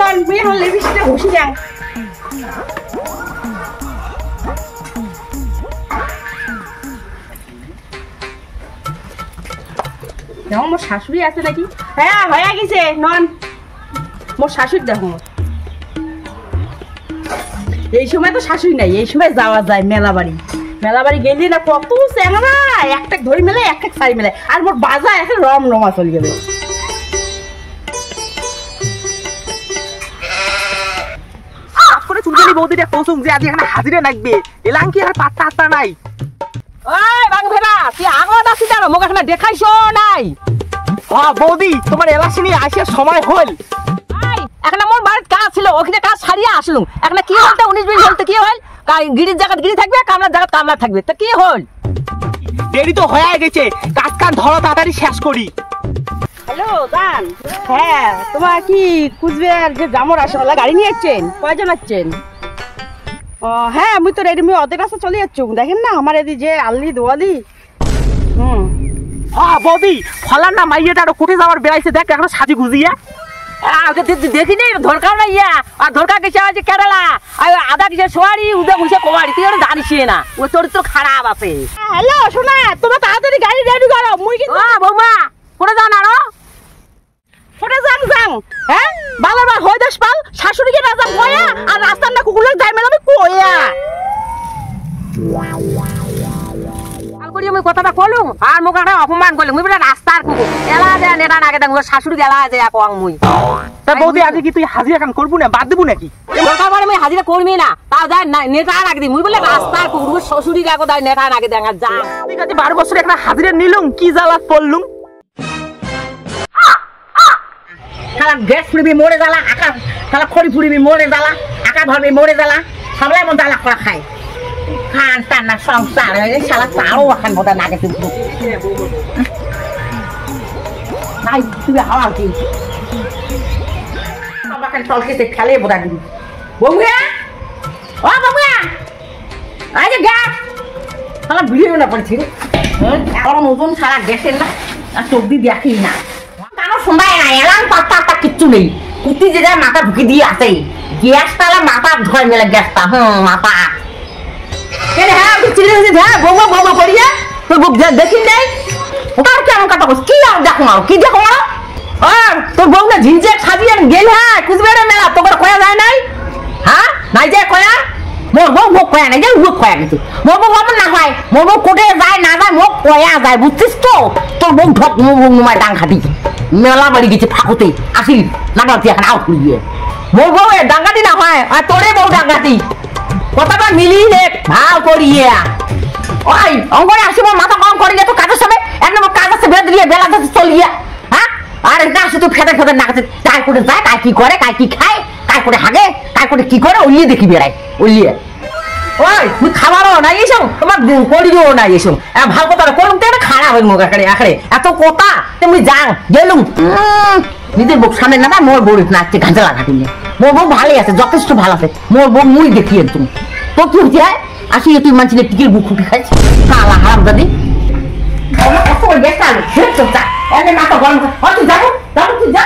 নন মুই এখন লিপস্টিকে ঘষি যাং দেখো মোর শাশুড়ি আছে নাকি হ্যাঁ হয়ে গেছে নন মোর শাশুড়ি দেখো এই সময় তো শাশুড়ি নাই এই সময় যাওয়া যায় মেলা বাড়ি গেলি না কত চ্যাংরা একটা ধরি মেলে একটা শাড়ি মেলে আর মোর বাজা এখন রমরমা চলে গেল চুলকানি বৌদিটা কৌসুম যে আজ এখানে হাজিরে লাগবে এলাম কি আর পাত্তা নাই ওই বাং ভেড়া তুই আগত আসি কেন মোক এখানে দেখাইছো নাই বৌদি তোমার এলাসিনি আসিয়া সময় হল এখন মোর বাড়ির কাজ ছিল ওখানে কাজ সারিয়ে আসলুম এখন কি হলতে 19-20 হলতে কি হল গিরির জায়গা গিরি থাকবে কামলার জায়গা কামলা থাকবে তা কি হল দেরি তো হয়ে গেছে কাজ কান ধরো তাড়াতাড়ি শেষ করি হ্যালো দান হ্যাঁ তোমার কি কুচবিহার যে জামর আসলে গাড়ি নিয়ে যাচ্ছেন কয়জন যাচ্ছেন ও হ্যাঁ আমি তো রেডি ওদের কাছে চলে যাচ্ছি দেখেন না আমার এদি যে আল্লি দোয়ালি বৌদি ফলার না মাইয়েটা আরো কুটে যাওয়ার বেড়াইছে দেখ এখন সাজি গুজিয়া দেখিনি ধরকাও না ইয়া আর ধরকা গেছে আছে কেরালা আর আদা গেছে সোয়ারি উদা গেছে কোয়ারি তুই ওটা জানিস না ও চরিত্র খারাপ আছে হ্যালো শোনা তোমার তাড়াতাড়ি গাড়ি রেডি করো মুই কি বৌমা কোনে যাও না আরো কোনে যাং হ্যাঁ বালাবার হয় দশ পাল শাশুড়িকে রাজা কয়া আর রাস্তার না কুকুরের গায়ে মেলাবে কয়া আমি কথাটা কলুম আর মোক একটা অপমান করলুম মুই বলে রাস্তার কুকুর এলা দেয়া নেটা নাগে দেখ শাশুড়ি গেলা দেয়া কং মুই তা বৌদি আজ কি তুই হাজিরা কাম করবো না বাদ দেবো নাকি দরকার পড়ে মুই হাজিরা করবি না তাও যা নেটা নাগে দি মুই বলে রাস্তার কুকুর শ্বশুরি গাকো দাই নেটা নাগে দেখা যা ঠিক আছে 12 বছর একটা হাজিরা নিলুম কি জ্বালাত পড়লুম শালা গ্যাস ফুড়বি মরে জ্বালা আকা শালা খড়ি ফুড়বি মরে জ্বালা আকা ধরবি মরে জ্বালা সবলাই মন জ্বালা করা খায় খান টানা সংসার শালা তাও এখন বোধা নাগে তুমি নাই তুমি হাওয়া কি আমাকে চলকে খেলে বোধা দিবি বৌমা ও বৌমা আই যে গ্যাস শালা ভিডিও না পড়ছি এখন নতুন সারা গ্যাসের না আর চোখ দিয়ে দেখি না কারো শোনায় না এলাম পাত্তা কিচ্ছু নেই কুতি যে যায় মাথা ঢুকে দিয়ে আসে গ্যাসটা মাথা ধরে মেলে গ্যাসটা মাথা হ্যাঁ চিড়ে হ্যাঁ বৌমা করিয়া তোর বুক দেখি নেই ওটার কেমন কথা বলছ কি দেখো না কি দেখো না আর তোর বউ না ঝিনচে খাবিয়ে গেল হ্যাঁ কুচবিহারের মেলা তোর কয়া যায় নাই হ্যাঁ নাই যায় কয়া মোর বউ মুখ কয়া নাই যায় মুখ কয়া গেছে মোর বউ আমার না হয় মোর বউ কোটে যায় না যায় মুখ কয়া যায় বুঝছিস তো তোর বউ ঢক নুমায় ডাং খাটি মেলা বাড়ি গেছে ফাঁকুতে আসি লাগাতে এখন আউট করে দিয়ে মোর বউ ডাঙ্গাটি না হয় আর তোরে বউ ডাঙ্গাটি কথাটা মিলিয়ে নে ভাও করিয়ে ওই অঙ্গনে আসিব মাথা কম করে তো কাজের সময় এক নম্বর কাজ আছে বেদ দিয়ে বেলা যাচ্ছে চলিয়া হ্যাঁ আর এটা শুধু ফেদে না কাছে কাই করে যায় কাই কি করে কাই কি খায় কাই করে হাগে কাই করে কি করে উলিয়ে দেখি বেড়ায় উলিয়ে ওই তুই খাবারও নাই এসব তোমার করিও নাই এসব ভালো কথা করুন তো খারাপ হয় মুখ আঁকড়ে আঁকড়ে এত কথা তুমি যাও গেলুম নিজের বুক সামনে না মোর বউ নাচছে ঘাঁচা লাগাতে নিয়ে মোর বউ ভালোই আছে যথেষ্ট ভালো আছে মোর বউ মুই দেখিয়ে তুমি তো কি হচ্ছে আসি তুই মানুষের টিকির বুক ফুটি খাইছ কালা হারাম দাদি কত গেছে মাথা গরম তুই যাবো তুই যা